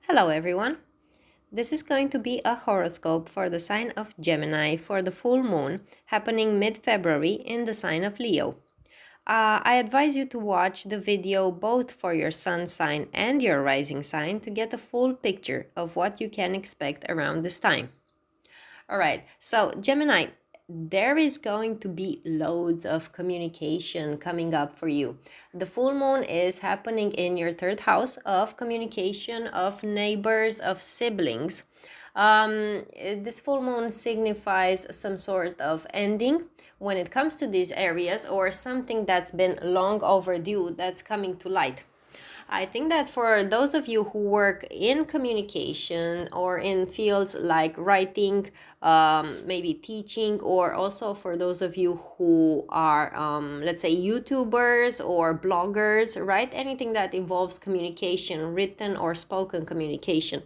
Hello everyone. This is going to be a horoscope for the sign of Gemini for the full moon happening mid-February in the sign of Leo. I advise you to watch the video both for your sun sign and your rising sign to get a full picture of what you can expect around this time. All right, so Gemini, there is going to be loads of communication coming up for you. The full moon is happening in your third house of communication, of neighbors, of siblings. This full moon signifies some sort of ending when it comes to these areas, or something that's been long overdue that's coming to light. I think that for those of you who work in communication or in fields like writing, maybe teaching, or also for those of you who are, let's say, YouTubers or bloggers, right? Anything that involves communication, written or spoken communication.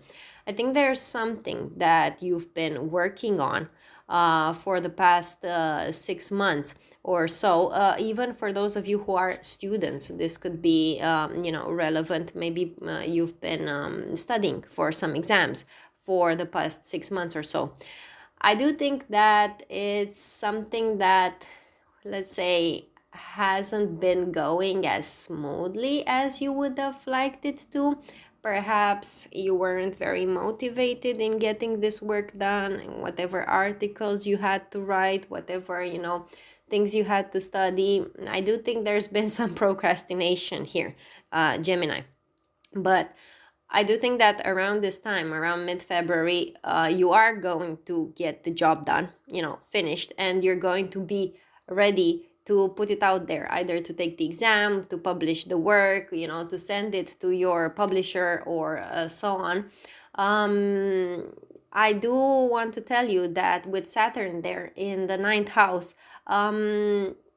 I think there's something that you've been working on for the past 6 months or so. Even for those of you who are students, this could be relevant. Maybe you've been studying for some exams for the past 6 months or so. I do think that it's something that, let's say, hasn't been going as smoothly as you would have liked it to. Perhaps you weren't very motivated in getting this work done, whatever articles you had to write, whatever, things you had to study. I do think there's been some procrastination here, Gemini. But I do think that around this time, around mid-February, you are going to get the job done, finished, and you're going to be ready to put it out there, either to take the exam, to publish the work, to send it to your publisher, or so on. I do want to tell you that with Saturn there in the ninth house,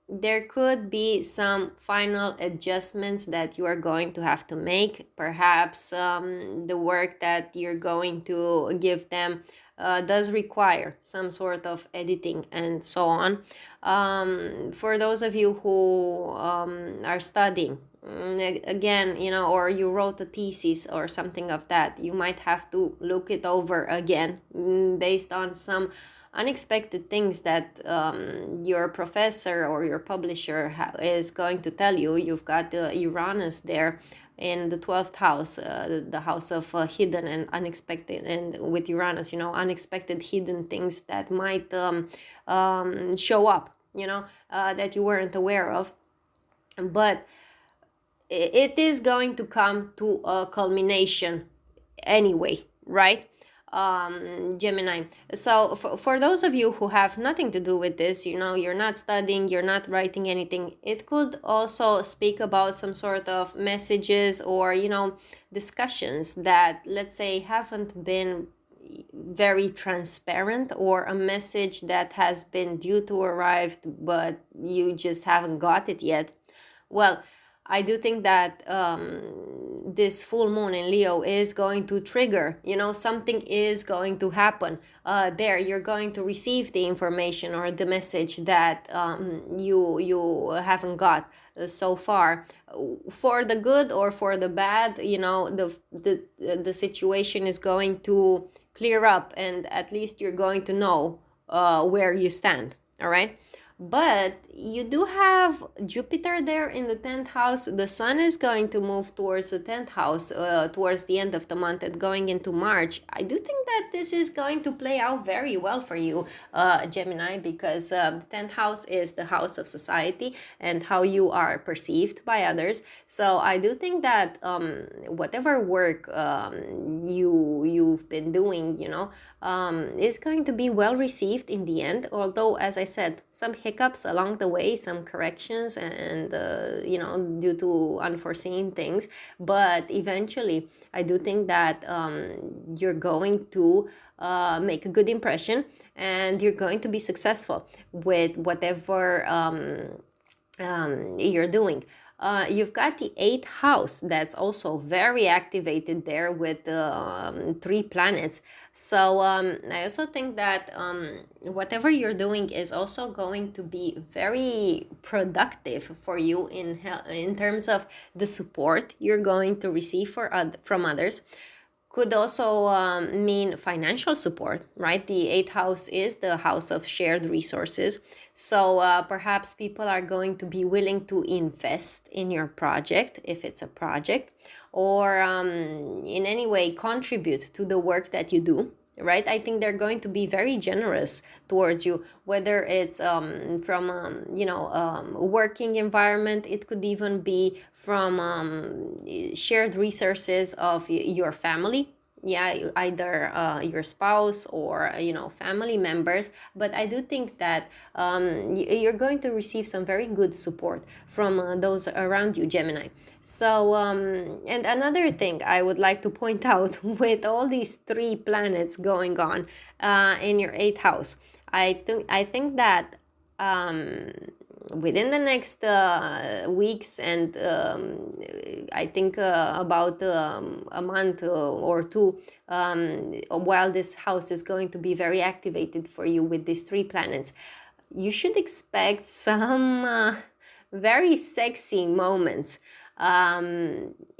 there could be some final adjustments that you are going to have to make. Perhaps the work that you're going to give them does require some sort of editing and so on. For those of you who are studying, again, or you wrote a thesis or something of that, you might have to look it over again based on some unexpected things that your professor or your publisher is going to tell you. You've got Uranus there in the 12th house, the house of hidden and unexpected, and with Uranus, unexpected hidden things that might show up, that you weren't aware of. But it is going to come to a culmination anyway, right? Gemini. So for those of you who have nothing to do with this, you're not studying, you're not writing anything, it could also speak about some sort of messages or, discussions that, let's say, haven't been very transparent, or a message that has been due to arrive, but you just haven't got it yet. Well, I do think that this full moon in Leo is going to trigger, something is going to happen. There, you're going to receive the information or the message that you haven't got so far, for the good or for the bad. The situation is going to clear up, and at least you're going to know where you stand. All right. But you do have Jupiter there in the 10th house. The sun is going to move towards the 10th house towards the end of the month and going into March. I do think that this is going to play out very well for you, Gemini, because the 10th house is the house of society and how you are perceived by others. So I do think that whatever work you've been doing, is going to be well received in the end. Although, as I said, some hiccups along the way, some corrections, and due to unforeseen things. But eventually, I do think that you're going to make a good impression, and you're going to be successful with whatever you're doing. You've got the 8th house that's also very activated there with 3 planets. So I also think that whatever you're doing is also going to be very productive for you in terms of the support you're going to receive from others. Could also mean financial support, right? The eighth house is the house of shared resources. So perhaps people are going to be willing to invest in your project if it's a project, or in any way contribute to the work that you do. Right, I think they're going to be very generous towards you, whether it's from working environment. It could even be from shared resources of your family, yeah, either your spouse or family members. But I do think that you're going to receive some very good support from those around you, Gemini. So and another thing I would like to point out, with all these three planets going on in your eighth house, I think that within the next weeks, and I think about a month or two, while this house is going to be very activated for you with these three planets, you should expect some very sexy moments.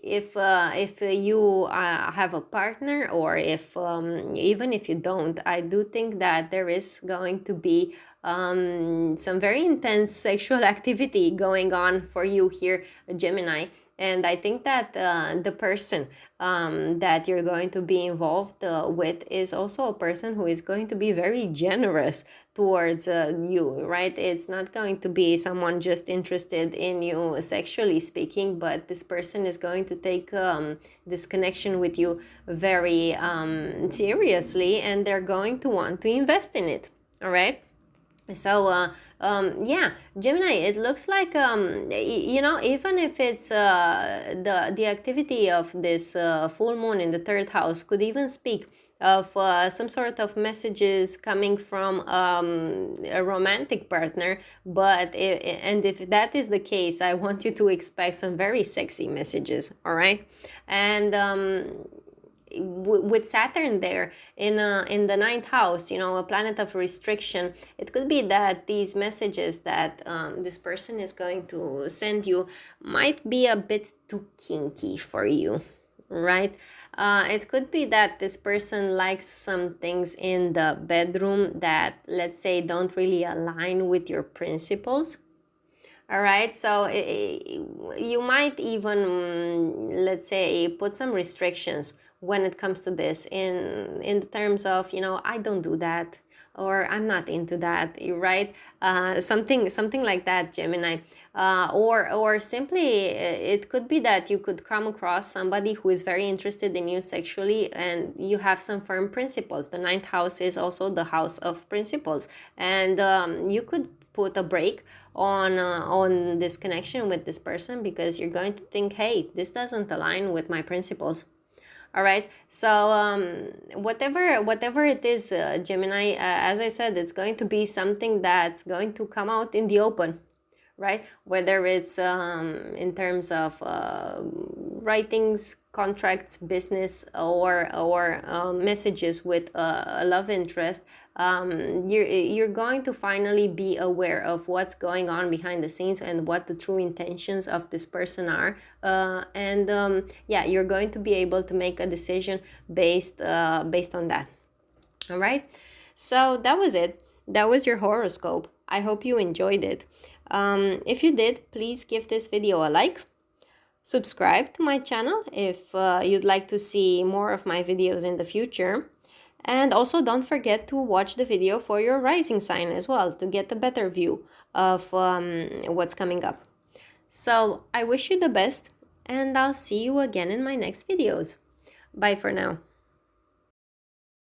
If you have a partner, or if even if you don't, I do think that there is going to be some very intense sexual activity going on for you here, Gemini. And I think that the person that you're going to be involved with is also a person who is going to be very generous towards you, right? It's not going to be someone just interested in you sexually speaking, but this person is going to take this connection with you very seriously, and they're going to want to invest in it. All right. So yeah, Gemini, it looks like even if it's the activity of this full moon in the third house could even speak of some sort of messages coming from a romantic partner. But and if that is the case, I want you to expect some very sexy messages. All right. And with Saturn there in the ninth house, a planet of restriction, it could be that these messages that this person is going to send you might be a bit too kinky for you, right? It could be that this person likes some things in the bedroom that, let's say, don't really align with your principles. All right, so you might even, let's say, put some restrictions when it comes to this, in the terms of, I don't do that, or I'm not into that, right? Something like that, Gemini. Or simply, it could be that you could come across somebody who is very interested in you sexually, and you have some firm principles. The ninth house is also the house of principles, and you could put a break on this connection with this person, because you're going to think, hey, this doesn't align with my principles. All right, so whatever it is, Gemini, as I said, it's going to be something that's going to come out in the open, right? Whether it's in terms of writings, contracts, business, or messages with a love interest, you're going to finally be aware of what's going on behind the scenes, and what the true intentions of this person are. And yeah, you're going to be able to make a decision based on that. All right, so that was it. That was your horoscope. I hope you enjoyed it. If you did, please give this video a like. Subscribe to my channel if you'd like to see more of my videos in the future. And also don't forget to watch the video for your rising sign as well, to get a better view of what's coming up. So I wish you the best, and I'll see you again in my next videos. Bye for now.